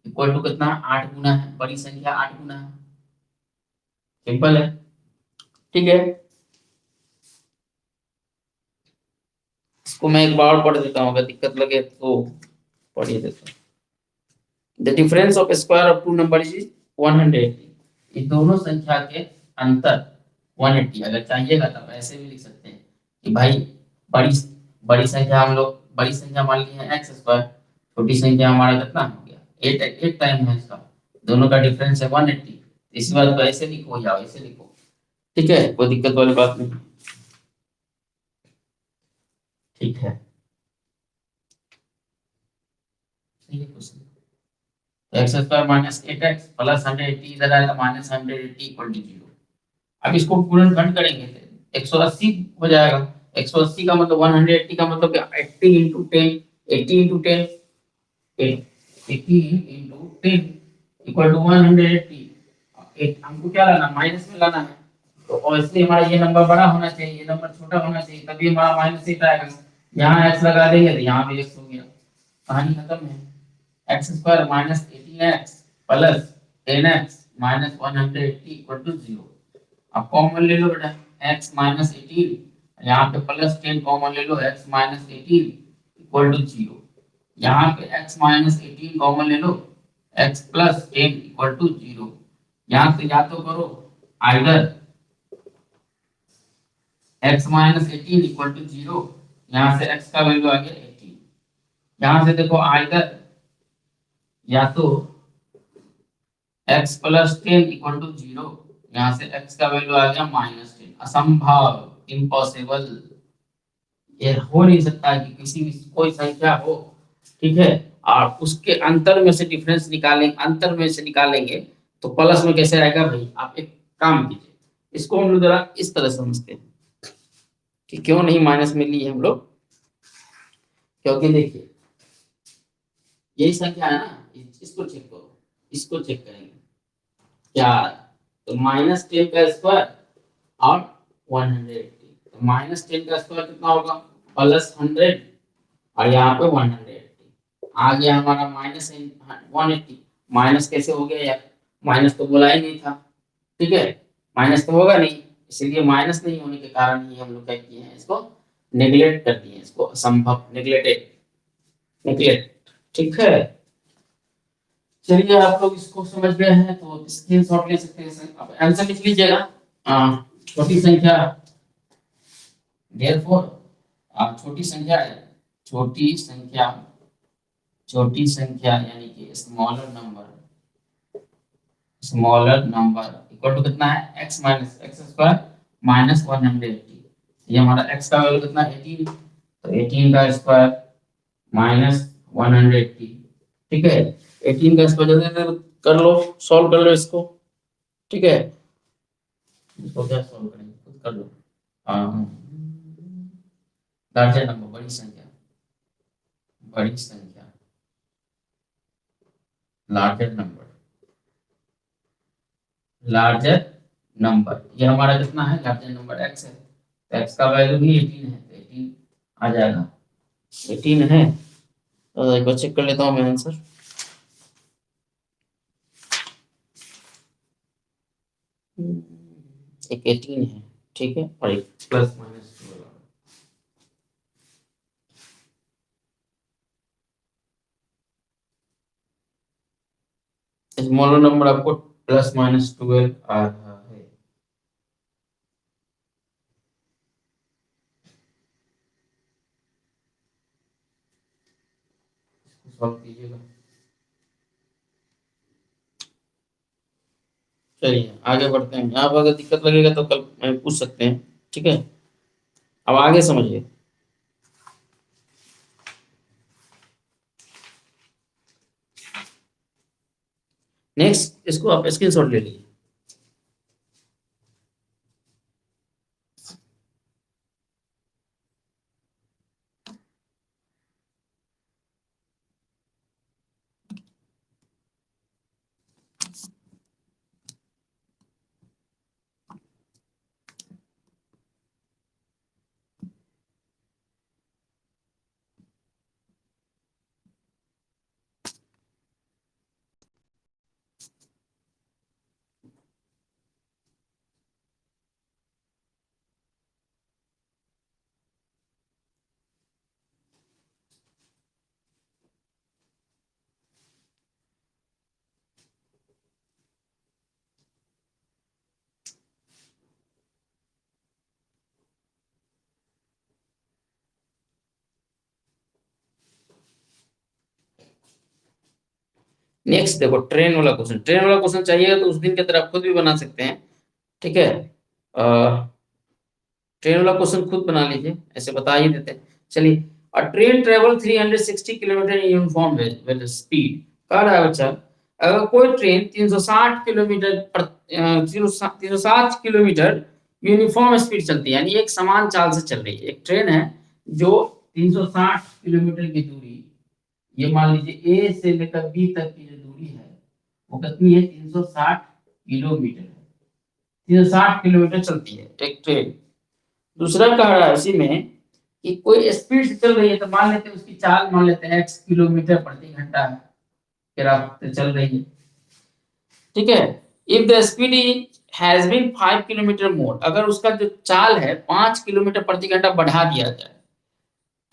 equal to कितना, 8 गुना है, बड़ी संख्या 8 गुना है, सिंपल है। ठीक है, इसको मैं एक बार पढ़ देता हूँ, अगर दिक्कत लगे तो पढ़िए देता हूँ। The difference of square of two number is 180। इन दोनों संख्या के अंतर 180, अगर चाहिएगा तब ऐसे भी लिख सकते हैं कि भाई बड़ी बड़ी संख्या हम लोग बड़ी संख्या मान ली है एक्स स्क्वायर, छोटी संख्या हमारा कितना हो गया 8 टाइम है इसका, दोनों का डिफरेंस है 180। इसी बात को ऐसे लिखो या ऐसे लिखो, ठीक है, कोई दिक्कत वाली बात नहीं। ठीक है, सही है क्वेश्चन। तो x square minus 8x plus 180 इधर आएगा माइनस 180 इक्वल टू 0। अब इसको गुणनखंड करेंगे तो 180 हो जाएगा। 180 का मतलब 180 का मतलब क्या, 80 into 10, 80 into 10, 80 into 10 equal to 180। हमको क्या लाना, माइनस में लाना है, तो ऑब्वियसली हमारा ये नंबर बड़ा होना चाहिए, ये नंबर छोटा होना चाहिए, तभी हमारा माइनस एट आएगा। यहाँ x लगा देंगे तो यहाँ भी x हो गया, कहानी खत्म है। X square minus 18x plus 10x minus 180 equal to 0। अब कॉमन ले लो बेटा, x माइनस 18, यहाँ पे प्लस 10 कॉमन ले लो, x माइनस 18 इक्वल टू 0। यहाँ पे x माइनस 18 कॉमन ले लो, x प्लस 10 इक्वल टू 0। यहाँ से या तो करो either x minus 18 equal to 0, यहाँ से x का वैल्यू आ गया 18। यहाँ से देखो आइदर या तो x प्लस 10 इक्वल टू 0, यहाँ से x का वैल्यू आ गया माइनस 10। असंभव, इम्पॉसिबल, ये हो नहीं सकता कि किसी भी कोई संख्या हो, ठीक है, और उसके अंतर में से डिफरेंस निकालेंगे, अंतर में से निकालेंगे तो प्लस में कैसे आएगा भाई। आप एक काम कीजिए, इसको हम लोग जरा इस तरह समझते हैं कि क्यों नहीं माइनस में लिए हम लोग। क्योंकि देखिए यही संख्या है ना, इसको चेक करो, इसको चेक करेंगे क्या, तो माइनस 10 का स्क्वायर और 180, तो माइनस 10 का स्क्वायर कितना होगा, प्लस 100, और यहाँ पे 180 आ गया हमारा माइनस 180। माइनस कैसे हो गया यार, माइनस तो बोला ही नहीं था, ठीक है, माइनस तो होगा नहीं, इसीलिए माइनस नहीं होने के कारण ही हम लोग क्या किए हैं, इसको नेग्लेक्ट कर दिए, इसको असंभव, नेग्लेक्टेड, नेग्लेक्ट, ठीक है। चलिए आप लोग इसको समझ गए हैं तो स्क्रीनशॉट ले सकते हैं, आप आंसर लिख लीजिएगा। छोटी संख्या, देयरफॉर छोटी संख्या है, छोटी संख्या, छोटी संख्या यानी कि स्मॉलर नंबर इक्वल टू कितना है, x minus x square minus 180। ये हमारा x का वैल्यू कितना है 18, तो 18 का स्क्वायर माइनस 180, ठीक है। 18 का स्क्वायर जल्दी जल्दी कर लो, सॉल्व कर लो इसको, ठीक है। इसको क्या सॉल्व करेंगे, खुद कर लो। लार्जर नंबर, बड़ी संख्या, बड़ी संख्या, लार्जर नंबर, लार्जर नंबर, ये हमारा कितना है, लार्जर नंबर x है, तो x का वैल्यू भी 18 है, तो 18 आ जाएगा, 18 है। तो एक बार चेक कर लेता हूँ मैं आंसर, एक 18 है, ठीक है, और एक प्लस माइनस 12, स्मॉलर नंबर आपको प्लस माइनस 12 आ रहा है। सॉल्व कीजिएगा। चलिए आगे बढ़ते हैं, यहाँ पर अगर दिक्कत लगेगा तो कल पूछ सकते हैं, ठीक है। अब आगे समझिए, नेक्स्ट इसको आप स्क्रीनशॉट ले लीजिए। नेक्स्ट देखो ट्रेन वाला क्वेश्चन, ट्रेन वाला क्वेश्चन चाहिएगा तो उस दिन की तरह आप खुद भी बना सकते हैं, ठीक है। ट्रेन वाला क्वेश्चन खुद बना लीजिए, ऐसे बता ही देते हैं। चलिए, अ train travel 360 kilometre in uniform well speed, कह रहा है बच्चा अगर कोई train 360 kilometre 360 kilometre uniform speed चलती है, यानी एक समान चाल से चल रही है, एक ट्रेन है जो 360 किलोमीटर की दूरी, ये मान लीजिए ए से लेकर बी तक की जो दूरी है वो कितनी है, 360 किलोमीटर है, 360 किलोमीटर चलती है एक ट्रेन। दूसरा कह रहा है इसी में कि कोई स्पीड से चल रही है, तो मान लेते हैं उसकी चाल मान लेते हैं x किलोमीटर प्रति घंटा के रास्ते चल रही है, ठीक है। If the speed has been 5 kilometre more, अगर उसका जो चाल है 5 किलोमीटर प्रति घंटा बढ़ा दिया जाए,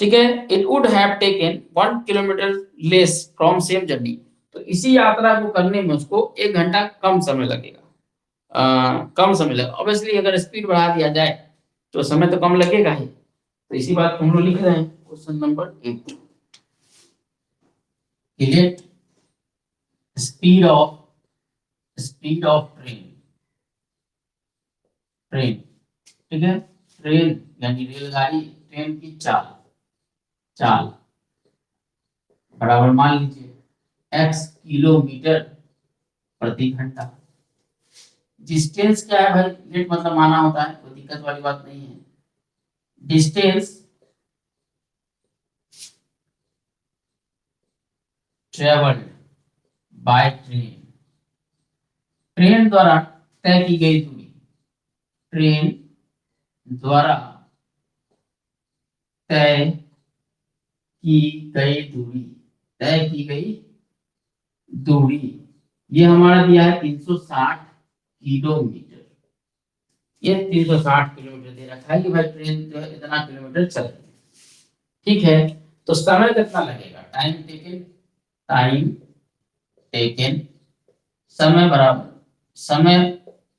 ठीक है, it would have taken 1 kilometre less from same journey. तो इसी यात्रा को करने में उसको 1 घंटा कम समय लगेगा। कम समय लगेगा, ऑब्वियसली अगर स्पीड बढ़ा दिया जाए तो समय तो कम लगेगा ही। तो इसी बात को हम लोग लिख रहे हैं question number 8। Calculate speed of train, ठीक है, ट्रेन यानी रेलगाड़ी, ट्रेन की चाल, चाल बराबर मान लीजिए x किलोमीटर प्रति घंटा। डिस्टेंस क्या है भाई, यूनिट मतलब माना होता है, कोई दिक्कत वाली बात नहीं है। Distance travelled by train, train द्वारा तय की गई दूरी, ट्रेन द्वारा तय की गई दूरी, तय की गई दूरी, ये हमारा दिया है 360 किलोमीटर। ये 360 किलोमीटर दे रखा है कि भाई ट्रेन जो है इतना किलोमीटर चलेगी। ठीक है, तो समय कितना लगेगा, टाइम टेकन, टाइम टेकन, समय बराबर समय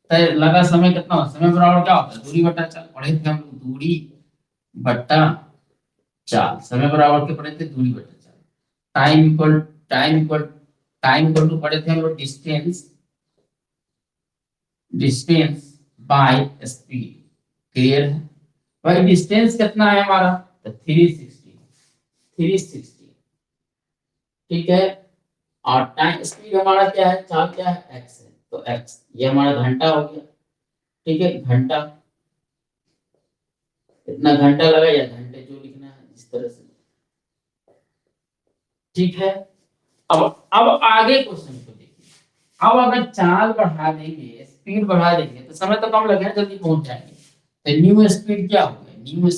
तय लगा, समय कितना होता है, समय बराबर क्या होता है, दूरी बटा चाल। पढ़े थे हम लोग, दूरी बट्टा चाल, समय बराबर के पढ़े थे दूरी बटा चाल। Time equal time equal to पढ़े थे हम लोग distance, distance by speed. Clear है भाई, डिस्टेंस कितना है हमारा, तो 360, ठीक है। और टाइम स्पीड हमारा क्या है, चाल क्या है, एक्स है, तो एक्स ये हमारा घंटा हो गया। ठीक है, घंटा, इतना घंटा लगा या घंटे जो लिखना है इस तरह से। ठीक है, अब आगे क्वेश्चन को देखिए। अब अगर चाल बढ़ा देंगे, स्पीड बढ़ा देंगे तो समय तो कम लगेगा, जल्दी पहुंच जाएंगे। तो न्यू स्पीड क्या हो गया, न्यू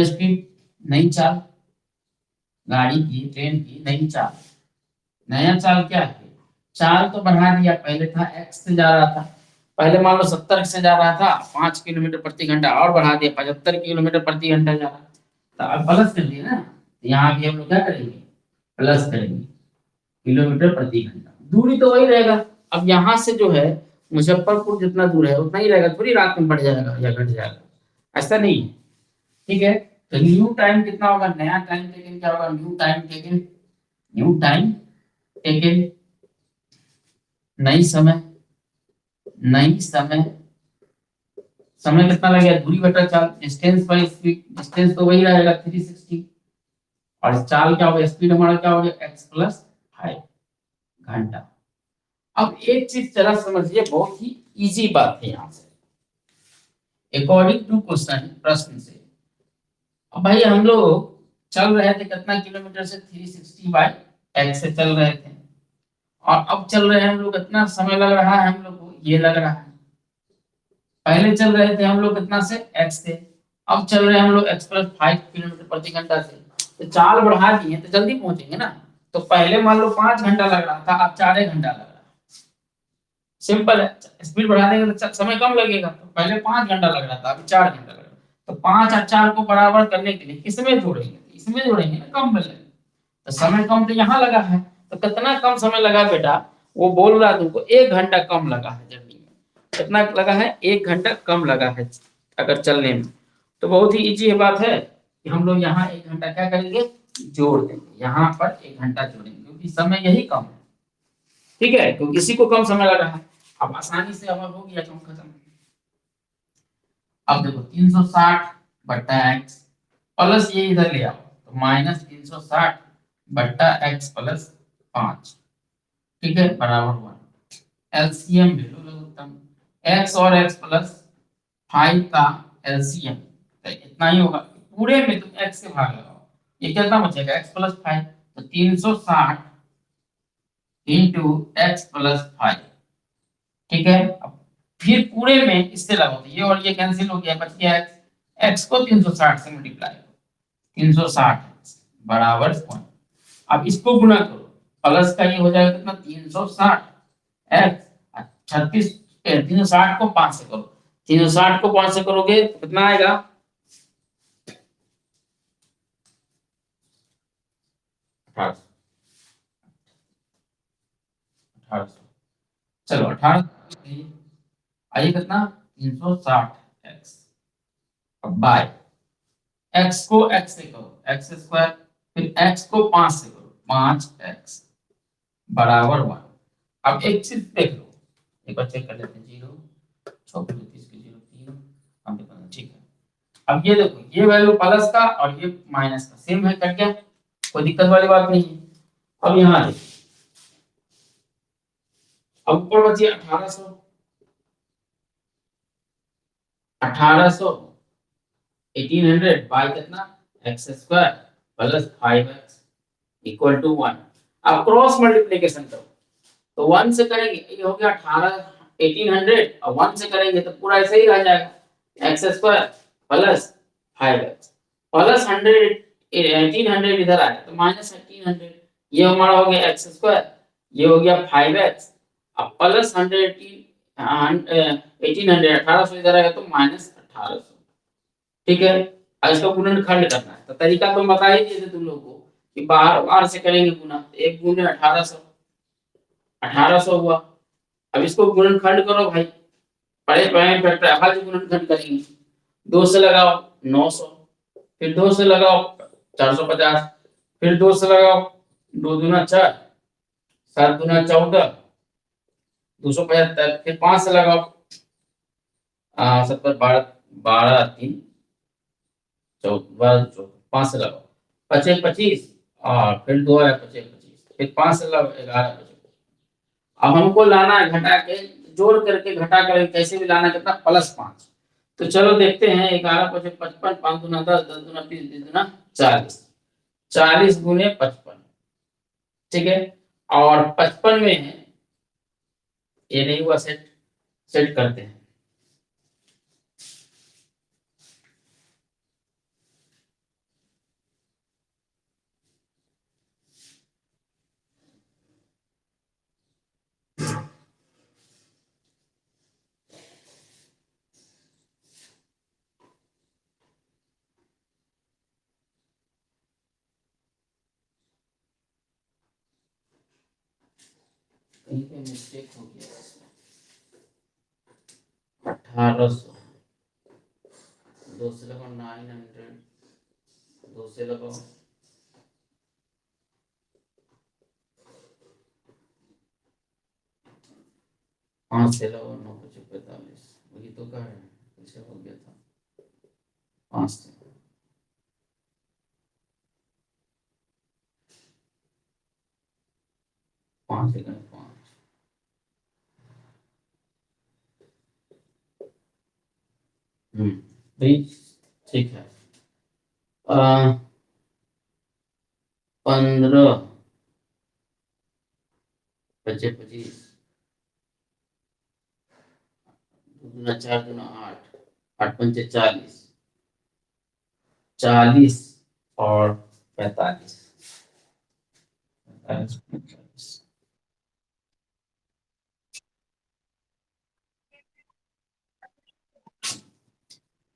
स्पीड नई चाल, गाड़ी की, ट्रेन की नई चाल। नया चाल क्या है, चाल तो बढ़ा दिया, पहले था एक्स से जा रहा था, पहले मान लो 70 से जा रहा था, 5 किलोमीटर प्रति घंटा और बढ़ा दिया, 75 किलोमीटर प्रति घंटा जा रहा। तो अब प्लस कर दिया ना, तो यहाँ भी हम लोग क्या करेंगे, प्लस करेंगे, किलोमीटर प्रति घंटा। दूरी तो वही रहेगा, अब यहाँ से जो है मुजफ्फरपुर जितना दूर है उतना ही रहेगा, थोड़ी रात में बढ़ जाएगा या घट जाएगा, ऐसा नहीं है। ठीक है, तो न्यू टाइम कितना होगा, नया टाइम टेकन क्या होगा, new time taken, new time taken, नई समय, नई समय, समय कितना लगेगा, दूरी बटा चाल, डिस्टेंस बाय स्पीड, डिस्टेंस तो वही रहेगा 360, और चाल क्या होगा, स्पीड हमारा क्या हो गया, x प्लस 5 घंटा। अब एक चीज जरा समझिए, बहुत ही इजी बात है यहाँ से, अकॉर्डिंग टू क्वेश्चन, प्रश्न से। अब भाई हम लोग चल रहे थे कितना किलोमीटर से, 360 बाय x से चल रहे थे, और अब चल रहे हैं हम लोग, कितना समय लग रहा है हम लोग को, ये लग रहा है। पहले चल रहे थे हम लोग कितना से, x से, अब चल रहे हैं हम लोग x प्लस 5 किलोमीटर प्रति घंटा से। तो चाल बढ़ा दिए तो जल्दी पहुंचेंगे ना। तो पहले मान लो 5 घंटा लग रहा था, अब 4 घंटा लग रहा है। सिंपल है, स्पीड बढ़ा देंगे तो समय कम लगेगा, तो पहले 5 घंटा लग रहा था, अभी 4 घंटा लग रहा है। तो 5 और 4 को बराबर करने के लिए किसमें जोड़ेंगे, इसमें जोड़ेंगे ना, कम में लगेगा। तो समय कम तो यहाँ लगा है, तो कितना कम समय लगा बेटा, वो बोल रहा है तुमको 1 घंटा कम लगा है जर्नी में। कितना लगा है, 1 घंटा कम लगा है अगर चलने में। तो बहुत ही इजी बात है कि हम लोग यहाँ 1 घंटा क्या करेंगे, जोड़ देंगे, यहाँ पर 1 घंटा जोड़ेंगे, क्योंकि समय यही कम है। ठीक है, तो किसी को कम समय लगा है, अब आसानी से अब हो गया काम खत्म। अब देखो 360 बट्टा एक्स प्लस ये इधर ले आओ, तो माइनस 360 बट्टा एक्स प्लस 5, ठीक है, बराबर 1। एलसीएम ले लो लघुत्तम, एक्स और एक्स प्लस 5 का एलसीएम तो इतना ही होगा, पूरे में तुम एक्स से भाग लगाओ, ये कितना बचेगा, एक्स प्लस 5, तो 360 इंटू एक्स प्लस 5। ठीक है, अब फिर पूरे में इससे लगाओ, तो ये और ये कैंसिल हो गया, बच गया एक्स, एक्स को 360 से मल्टीप्लाई करो, 360 बराबर पॉइंट। अब इसको गुणा करो, प्लस का ये हो जाएगा कितना, 360 एक्स, 36, 360 को 5 से करो, 360 को 5 से करोगे तो कितना आएगा, 1800 1800 चलो 1800 आइए कितना 360x अब बाय x को x से करो x स्क्वायर फिर x को 5 से करो 5x बराबर 1। अब एक चीज देख लो एक बार चेक कर लेते हैं 0 6 30 के 0 3 हम देखो ठीक है। अब ये देखो ये वैल्यू प्लस का और ये माइनस का सेम है कट गया कोई दिक्कत वाली बात नहीं है। अब यहाँ देखो अब ऊपर बची 1800 1800 बाय कितना x square plus 5x equal to 1। अब क्रॉस मल्टीप्लिकेशन करो तो 1 से करेंगे ये हो गया 1800 और 1 से करेंगे तो पूरा ऐसे ही रह जाएगा x square plus 5x plus 100 1800 इधर आया तो माइनस 1800 ये हमारा हो गया x स्क्वायर ये हो गया 5x अब प्लस 100 1800 1800 इधर आएगा तो माइनस 1800 ठीक है। अब इसका गुणनखंड करना है तो तरीका तो बता ही दिए थे तुम लोगों को कि बार बार से करेंगे गुना तो 1 गुने 1800 हुआ। अब इसको गुणनखंड करो भाई पहले प्राइम फैक्टर अभाज्य गुणनखंड करेंगे 2 से लगाओ 900 फिर 2 से लगाओ 450 फिर 2 से लगाओ 2 दूना 4 7 दूना 14 275 फिर 5 से लगाओ 70 12 12 3 14 5 से लगाओ 25 25 और फिर 2 है 25 25 फिर 5 से लगाओ 11 25। अब हमको लाना है घटा के जोड़ करके घटा करके कैसे भी लाना कितना +5 तो चलो देखते हैं 11 25 55 5 दूना 10 10 दूना 30 30 दूना 40 40 गुने 55 ठीक है। और 55 में है ये नहीं हुआ सेट सेट करते हैं कहीं पे मिस्टेक हो गया 1800 2 से लगाओ 900 2 से लगाओ 5 से लगाओ 9 25 45 वही तो कह रहे हैं कैसे हो गया था 5 से 5 से 5 भाई ठीक है 15 25 25 दूना 4 दूना 8 8 पंचे 40 40 और 45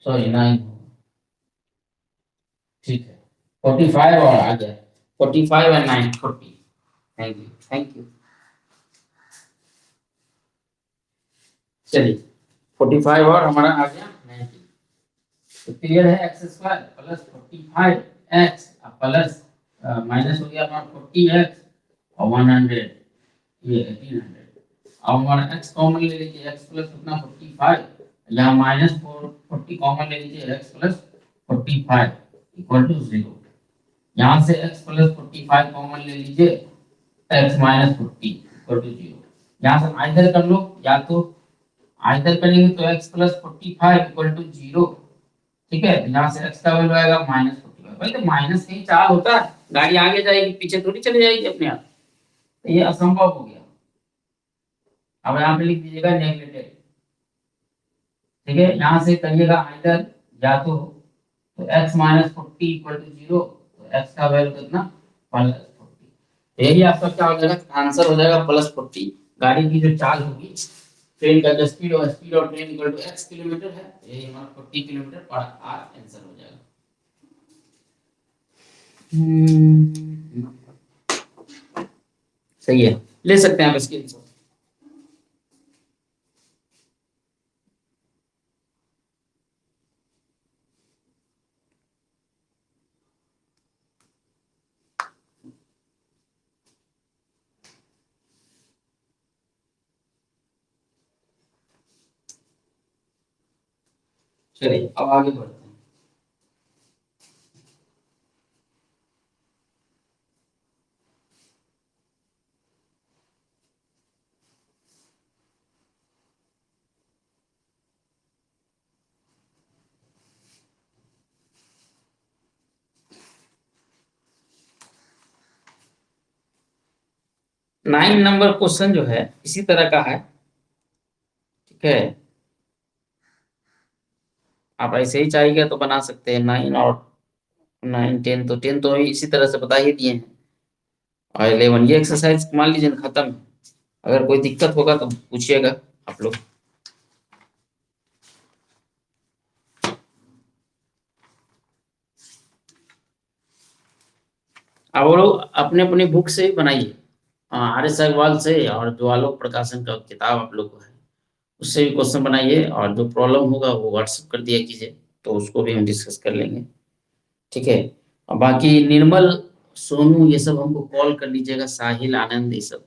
सॉरी 9 ठीक है 45 और आ गया 45 और 9 40 थैंक यू चलिए 45 और हमारा आ गया 90 तो क्लियर है x square plus 45x plus minus हो गया हमारा 40x और 100 ये 1800 अब हमारा x कॉमन ले लीजिए x प्लस कितना 45 यहाँ माइनस 40 कॉमन ले लीजिए x प्लस 45 इक्वल टू 0 यहाँ से x प्लस 45 कॉमन ले लीजिए x माइनस 40 इक्वल टू 0 यहाँ से आइदर कर लो या तो आइदर करेंगे तो x प्लस 45 इक्वल टू 0 ठीक है यहाँ से x का वैल्यू आएगा माइनस 45 भाई तो माइनस कहीं चाल होता है गाड़ी आगे जाएगी पीछे थोड़ी चली जाएगी अपने आप तो ये असंभव हो गया। अब यहाँ पे लिख दीजिएगा नेगेटिव ठीक है यहाँ से करिएगा आइदर या तो x माइनस 40 इक्वल टू 0 तो x का वैल्यू कितना +40 यही आपका क्या हो जाएगा आंसर हो जाएगा +40 गाड़ी की जो चाल होगी ट्रेन का जो स्पीड और train equal to x kilometre है यही हमारा 40 किलोमीटर पर आवर आंसर हो जाएगा। सही है, ले सकते हैं आप स्क्रीनशॉट। चलिए अब आगे बढ़ते हैं। नाइन नंबर क्वेश्चन जो है इसी तरह का है, ठीक है। आप ऐसे ही चाहिए तो बना सकते हैं, 9 और 9 10, तो 10 तो अभी इसी तरह से बता ही दिए हैं, और 11 ये एक्सरसाइज मान लीजिए ना खत्म। अगर कोई दिक्कत होगा तो पूछिएगा आप लोग। आप लोग अपने अपनी बुक से ही बनाइए, आर एस अग्रवाल से, और जो आलोक प्रकाशन का किताब आप लोग को है उससे भी क्वेश्चन बनाइए, और जो प्रॉब्लम होगा वो व्हाट्सएप कर दिया कीजिए, तो उसको भी हम डिस्कस कर लेंगे, ठीक है। और बाकी निर्मल, सोनू, ये सब हमको कॉल कर लीजिएगा, साहिल, आनंद, ये सब,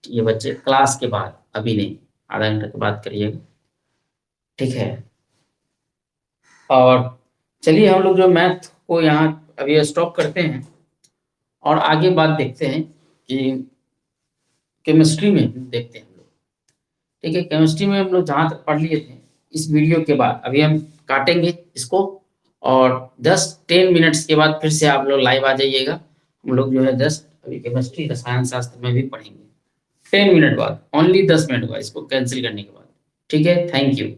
ये बच्चे क्लास के बाद, अभी नहीं, आधा घंटे के बाद करिएगा, ठीक है। और चलिए हम लोग जो मैथ को यहाँ अभी स्टॉप करते हैं, और आगे बात देखते हैं कि केमिस्ट्री में देखते हैं हम लोग, ठीक है। केमिस्ट्री में हम लोग जहाँ तक पढ़ लिए थे, इस वीडियो के बाद अभी हम काटेंगे इसको, और 10-10 मिनट्स के बाद फिर से आप लोग लाइव आ जाइएगा। हम लोग जो है जस्ट अभी केमिस्ट्री रसायन शास्त्र में भी पढ़ेंगे, 10 मिनट बाद, ओनली 10 मिनट बाद, इसको कैंसिल करने के बाद, ठीक है। Thank you.